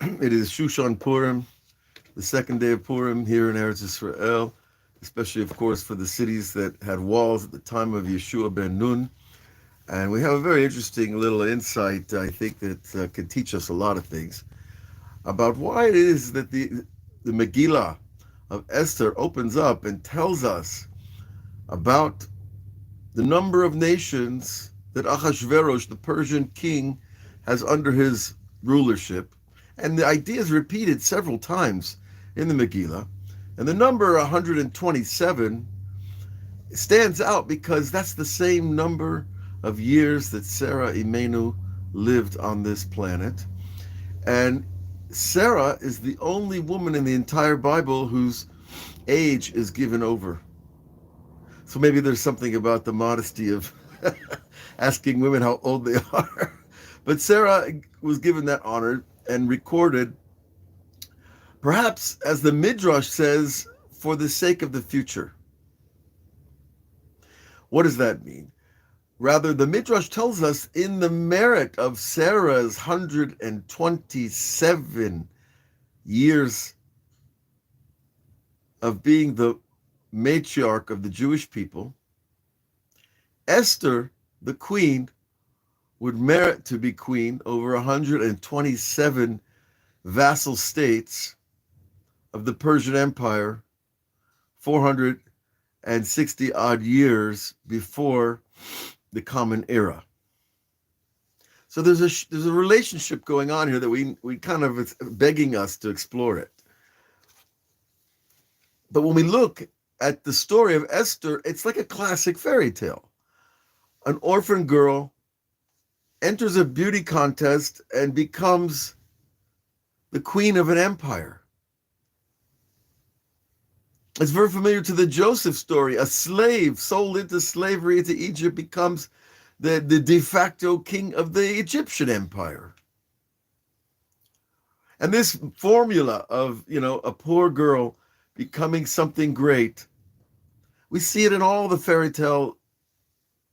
It is Shushan Purim, the second day of Purim here in Eretz Israel, especially, of course, for the cities that had walls at the time of Yeshua ben Nun. And we have a very interesting little insight, I think, that can teach us a lot of things about why it is that the Megillah of Esther opens up and tells us about the number of nations that Ahasuerus, the Persian king, has under his rulership. And the idea is repeated several times in the Megillah. And the number 127 stands out because that's the same number of years that Sarah Imenu lived on this planet. And Sarah is the only woman in the entire Bible whose age is given over. So maybe there's something about the modesty of asking women how old they are. But Sarah was given that honor and recorded, perhaps, as the Midrash says, for the sake of the future. What does that mean? Rather, the Midrash tells us in the merit of Sarah's 127 years of being the matriarch of the Jewish people, Esther, the queen, would merit to be queen over 127 vassal states of the Persian Empire, 460 odd years before the Common Era. So there's a relationship going on here that we kind of, it's begging us to explore it. But when we look at the story of Esther, it's like a classic fairy tale. An orphan girl enters a beauty contest and becomes the queen of an empire. It's very familiar to the Joseph story. A slave sold into slavery into Egypt becomes the de facto king of the Egyptian empire. And this formula of, a poor girl becoming something great, we see it in all the fairy tale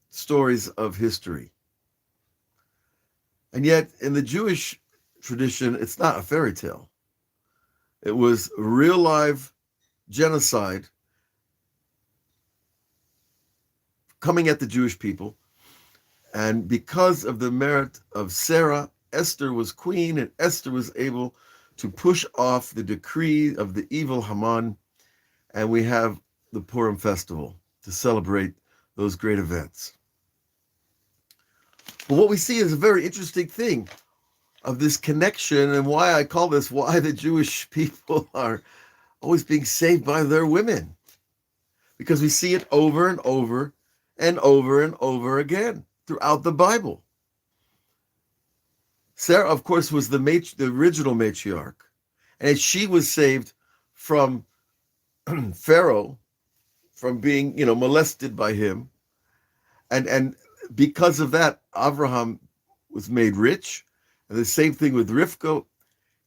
stories of history. And yet, in the Jewish tradition, it's not a fairy tale. It was real live genocide coming at the Jewish people. And because of the merit of Sarah, Esther was queen, and Esther was able to push off the decree of the evil Haman. And we have the Purim festival to celebrate those great events. But what we see is a very interesting thing of this connection, and why I call this why the Jewish people are always being saved by their women. Because we see it over and over and over and over again throughout the Bible. Sarah, of course, was the original matriarch, and she was saved from Pharaoh, from being, molested by him. And because of that, Avraham was made rich. And the same thing with Rivka.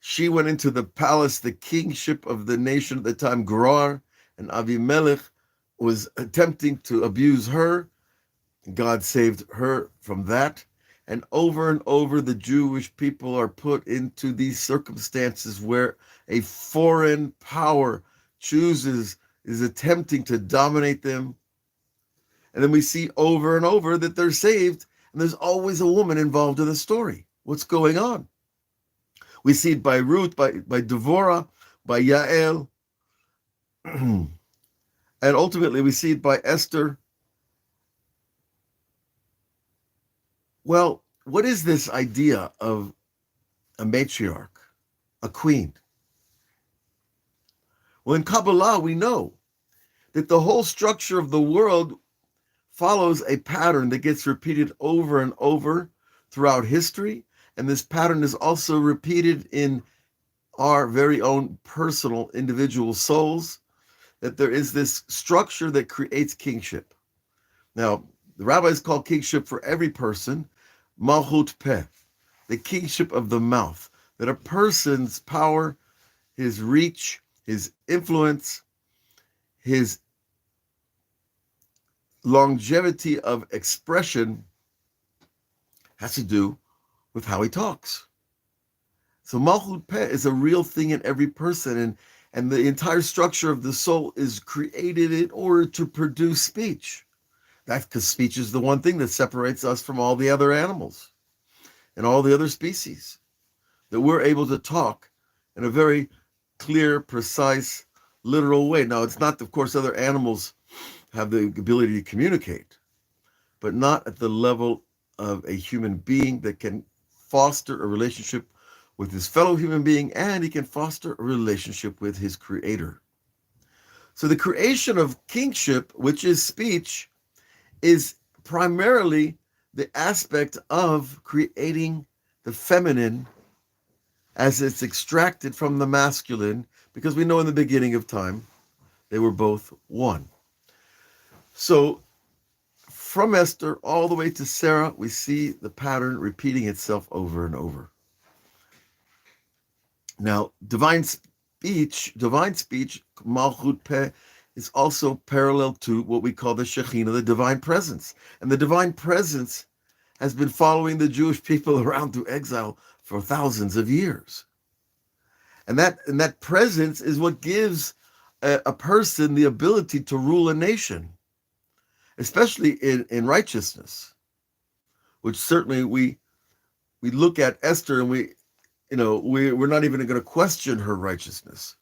She went into the palace, the kingship of the nation at the time, Gerar, and Avimelech was attempting to abuse her. God saved her from that. And over, the Jewish people are put into these circumstances where a foreign power is attempting to dominate them. And then we see over and over that they're saved, and there's always a woman involved in the story. What's going on? We see it by Ruth, by Devorah, by Yael, and ultimately we see it by Esther. Well, what is this idea of a matriarch, a queen? Well, in Kabbalah, we know that the whole structure of the world follows a pattern that gets repeated over and over throughout history. And this pattern is also repeated in our very own personal individual souls, that there is this structure that creates kingship. Now, the rabbis call kingship for every person, Malchut Peh, the kingship of the mouth, that a person's power, his reach, his influence, his longevity of expression has to do with how he talks. So Malchut Peh is a real thing in every person, and the entire structure of the soul is created in order to produce speech. That's because speech is the one thing that separates us from all the other animals and all the other species, that we're able to talk in a very clear, precise, literal way. Now, it's not, of course, other animals have the ability to communicate, but not at the level of a human being that can foster a relationship with his fellow human being, and he can foster a relationship with his creator. So the creation of kingship, which is speech, is primarily the aspect of creating the feminine as it's extracted from the masculine, because we know in the beginning of time they were both one. So from Esther all the way to Sarah, we see the pattern repeating itself over and over. Now, divine speech, Malchut Peh, is also parallel to what we call the Shekhinah, the divine presence. And the divine presence has been following the Jewish people around through exile for thousands of years. And that presence is what gives a person the ability to rule a nation, especially in righteousness, which certainly we look at Esther and we're not even going to question her righteousness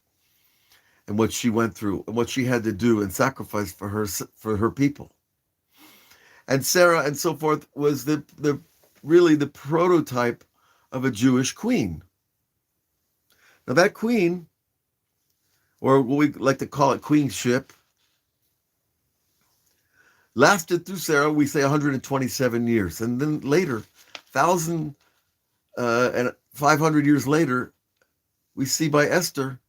and what she went through and what she had to do and sacrifice for her people. And Sarah and so forth was really the prototype of a Jewish queen. Now that queen, or what we like to call it queenship, lasted through Sarah, we say 127 years. And then later, 1,500 years later, we see by Esther,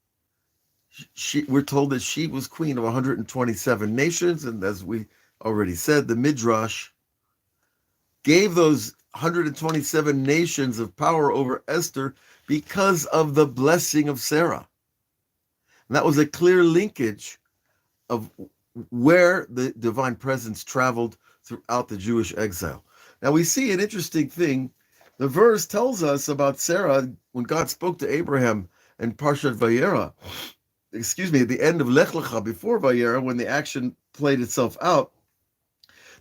we're told that she was queen of 127 nations. And as we already said, the Midrash gave those 127 nations of power over Esther because of the blessing of Sarah. And that was a clear linkage of where the divine presence traveled throughout the Jewish exile. Now we see an interesting thing. The verse tells us about Sarah when God spoke to Abraham in Parshat Vayera, at the end of Lech Lecha, before Vayera, when the action played itself out,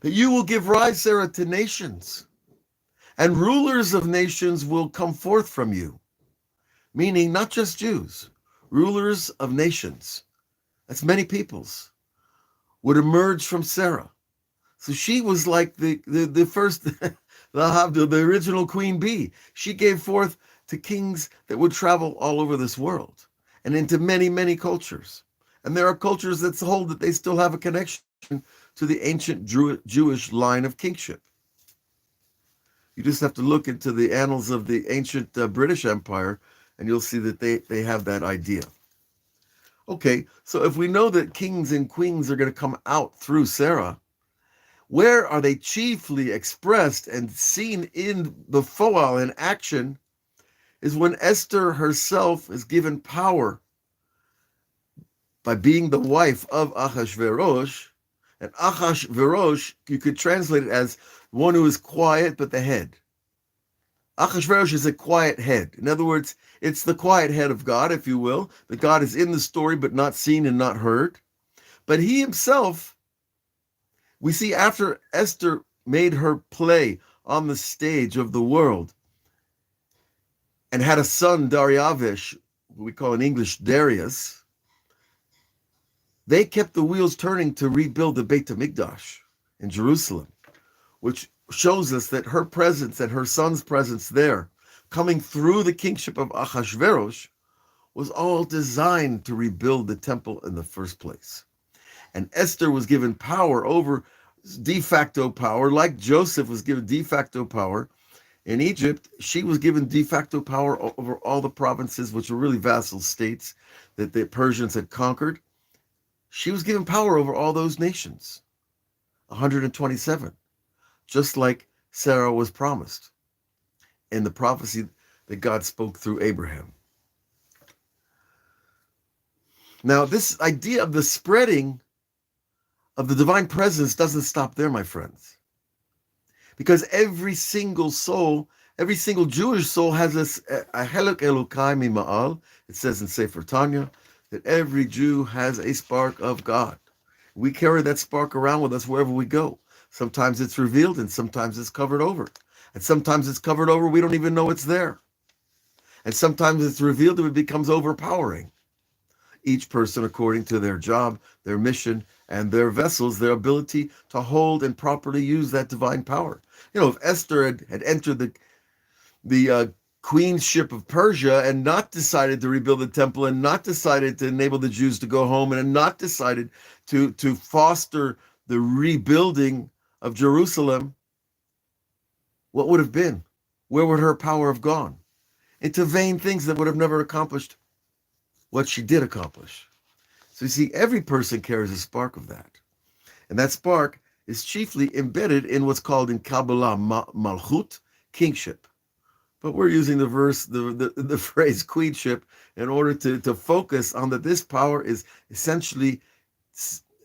that you will give rise, Sarah, to nations, and rulers of nations will come forth from you. Meaning not just Jews, rulers of nations, that's many peoples, would emerge from Sarah. So she was like the first, the original queen bee. She gave forth to kings that would travel all over this world and into many, many cultures. And there are cultures that hold that they still have a connection to the ancient Jewish line of kingship. You just have to look into the annals of the ancient British Empire, and you'll see that they have that idea. Okay, so if we know that kings and queens are going to come out through Sarah, where are they chiefly expressed and seen in the foal, in action, is when Esther herself is given power by being the wife of Achashverosh. And Achashverosh, you could translate it as one who is quiet but the head. Achashverosh is a quiet head. In other words, it's the quiet head of God, if you will. That God is in the story but not seen and not heard. But he himself, we see after Esther made her play on the stage of the world and had a son, Dariavish, what we call in English Darius, they kept the wheels turning to rebuild the Beit HaMikdash in Jerusalem, which shows us that her presence and her son's presence there, coming through the kingship of Achashverosh, was all designed to rebuild the temple in the first place. And Esther was given power over de facto power, like Joseph was given de facto power in Egypt. She was given de facto power over all the provinces, which were really vassal states that the Persians had conquered. She was given power over all those nations, 127, just like Sarah was promised in the prophecy that God spoke through Abraham. Now, this idea of the spreading of the divine presence doesn't stop there, my friends, because every single soul Every single Jewish soul has a helek Elokai mima'al. It says in Sefer Tanya that every Jew has a spark of God. We carry that spark around with us wherever we go. Sometimes it's revealed and sometimes it's covered over. And sometimes it's covered over, we don't even know it's there. And sometimes it's revealed and it becomes overpowering. Each person according to their job, their mission, and their vessels, their ability to hold and properly use that divine power. If Esther had entered the queenship of Persia and not decided to rebuild the temple and not decided to enable the Jews to go home and not decided to foster the rebuilding of Jerusalem, what would have been? Where would her power have gone? Into vain things that would have never accomplished what she did accomplish. So you see, every person carries a spark of that. And that spark is chiefly embedded in what's called in Kabbalah Malchut, kingship. But we're using the phrase queenship in order to focus on that this power is essentially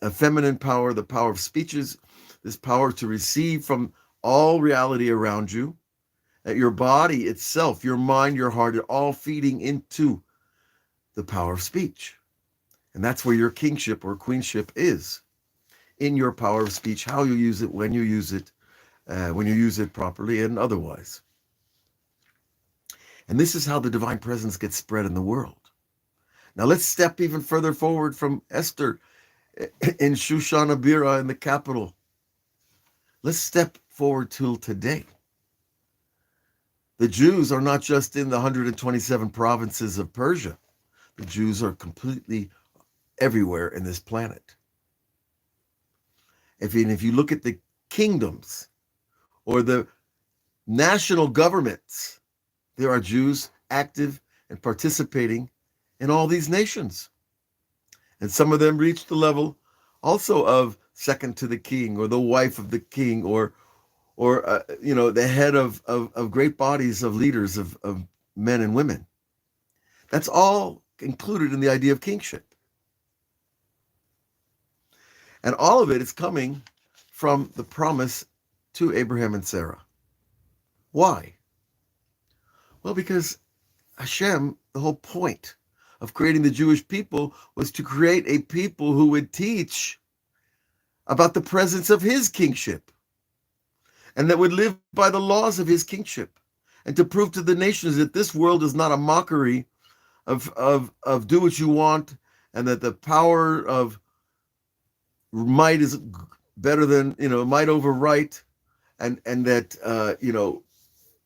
a feminine power, the power of speeches, this power to receive from all reality around you, that your body itself, your mind, your heart, are all feeding into the power of speech. And that's where your kingship or queenship is, in your power of speech, how you use it, when you use it properly and otherwise. And this is how the divine presence gets spread in the world. Now let's step even further forward from Esther in Shushan Purim in the capital. Let's step forward till today. The Jews are not just in the 127 provinces of Persia. The Jews are completely everywhere in this planet. If you look at the kingdoms or the national governments, there are Jews active and participating in all these nations. And some of them reach the level also of second to the king or the wife of the king or the head of great bodies of leaders of men and women. That's all included in the idea of kingship. And all of it is coming from the promise to Abraham and Sarah. Why? Well, because Hashem, the whole point of creating the Jewish people was to create a people who would teach about the presence of his kingship and that would live by the laws of his kingship and to prove to the nations that this world is not a mockery of do what you want and that the power of might is better than, might over right and that,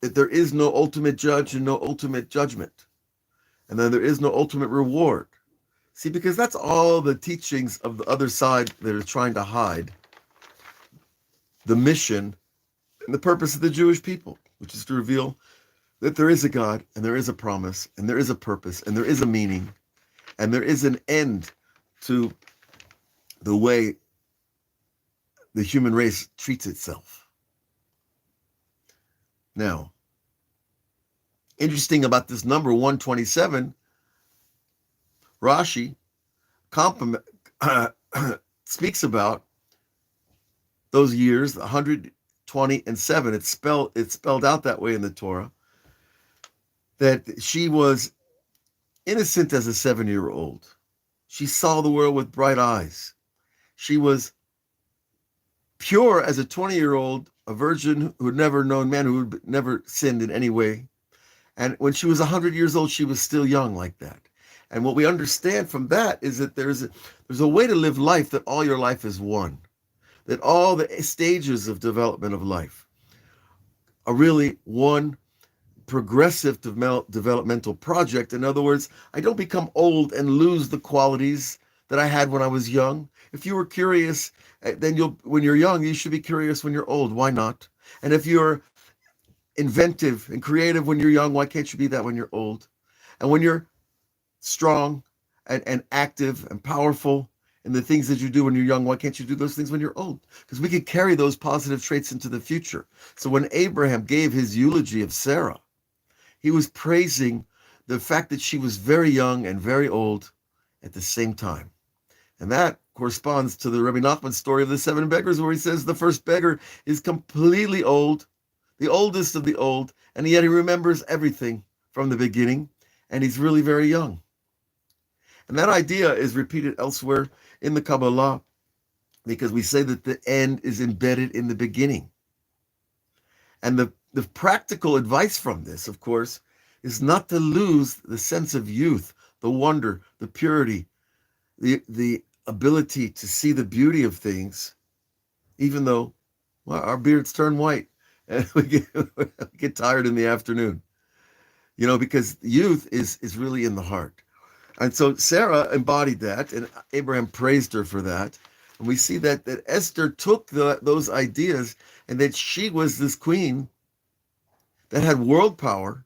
that there is no ultimate judge and no ultimate judgment. And then there is no ultimate reward. See, because that's all the teachings of the other side that are trying to hide the mission and the purpose of the Jewish people, which is to reveal that there is a God and there is a promise and there is a purpose and there is a meaning and there is an end to the way the human race treats itself. Now, interesting about this number 127, Rashi speaks about those years, 120 and 7. It's spelled out that way in the Torah, that she was innocent as a 7-year-old. She saw the world with bright eyes. She was pure as a 20-year-old, a virgin who had never known man, who had never sinned in any way. And when she was 100 years old, she was still young like that. And what we understand from that is that there's a way to live life that all your life is one, that all the stages of development of life are really one progressive developmental project. In other words, I don't become old and lose the qualities that I had when I was young. If you were curious, then when you're young, you should be curious when you're old. Why not? And if you're inventive and creative when you're young, why can't you be that when you're old? And when you're strong and active and powerful in the things that you do when you're young, why can't you do those things when you're old? Because we can carry those positive traits into the future. So when Abraham gave his eulogy of Sarah, he was praising the fact that she was very young and very old at the same time. And that corresponds to the Rabbi Nachman story of the 7 beggars, where he says the first beggar is completely old, the oldest of the old, and yet he remembers everything from the beginning, and he's really very young. And that idea is repeated elsewhere in the Kabbalah, because we say that the end is embedded in the beginning. And the practical advice from this, of course, is not to lose the sense of youth, the wonder, the purity, the ability to see the beauty of things, even though, well, our beards turn white and we get tired in the afternoon. Because youth is really in the heart. And so Sarah embodied that, and Abraham praised her for that. And we see that Esther took those ideas, and that she was this queen that had world power,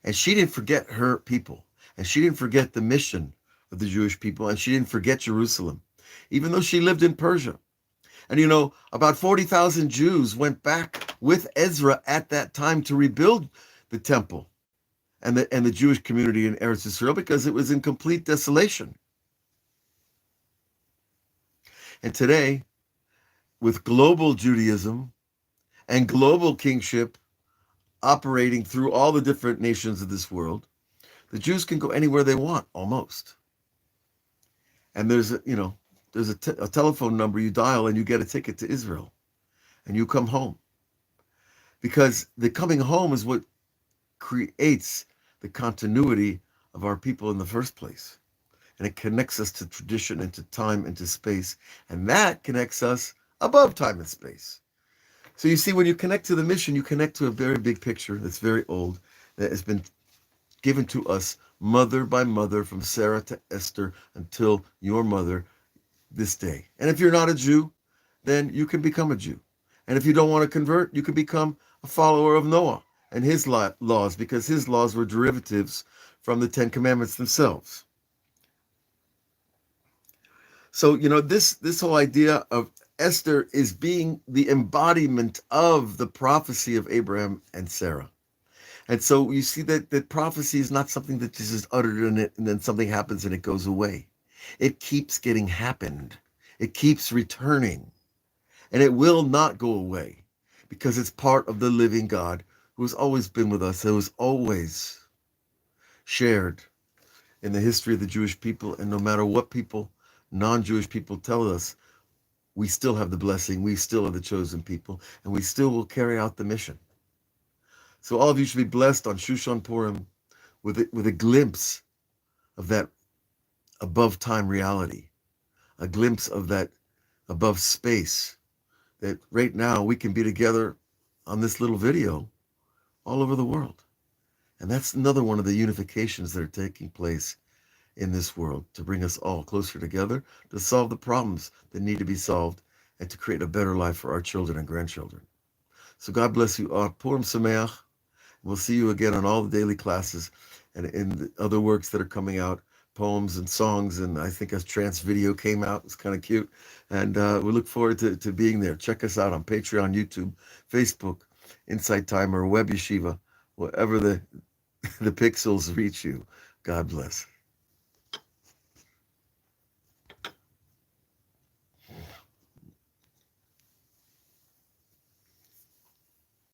and she didn't forget her people, and she didn't forget the mission of the Jewish people, and she didn't forget Jerusalem, even though she lived in Persia. And about 40,000 Jews went back with Ezra at that time to rebuild the temple and the Jewish community in Eretz Yisrael, because it was in complete desolation. And today, with global Judaism and global kingship operating through all the different nations of this world, the Jews can go anywhere they want, almost. And there's a telephone number you dial, and you get a ticket to Israel, and you come home. Because the coming home is what creates the continuity of our people in the first place. And it connects us to tradition and to time and to space. And that connects us above time and space. So you see, when you connect to the mission, you connect to a very big picture that's very old, that has been given to us mother by mother, from Sarah to Esther until your mother this day. And if you're not a Jew, then you can become a Jew. And if you don't want to convert, you can become a follower of Noah and his laws, because his laws were derivatives from the Ten Commandments themselves. So, this whole idea of Esther is being the embodiment of the prophecy of Abraham and Sarah. And so you see that prophecy is not something that just is uttered in it and then something happens and it goes away. It keeps getting happened. It keeps returning. And it will not go away, because it's part of the living God who has always been with us, who has always shared in the history of the Jewish people. And no matter what people, non-Jewish people, tell us, we still have the blessing, we still are the chosen people, and we still will carry out the mission. So all of you should be blessed on Shushan Purim with a glimpse of that above time reality, a glimpse of that above space, that right now we can be together on this little video all over the world. And that's another one of the unifications that are taking place in this world, to bring us all closer together, to solve the problems that need to be solved, and to create a better life for our children and grandchildren. So God bless you all. Purim Sameach. We'll see you again on all the daily classes and in the other works that are coming out, poems and songs, and I think a trance video came out. It's kind of cute. And we look forward to being there. Check us out on Patreon, YouTube, Facebook, Insight Timer, Web Yeshiva, wherever the pixels reach you. God bless.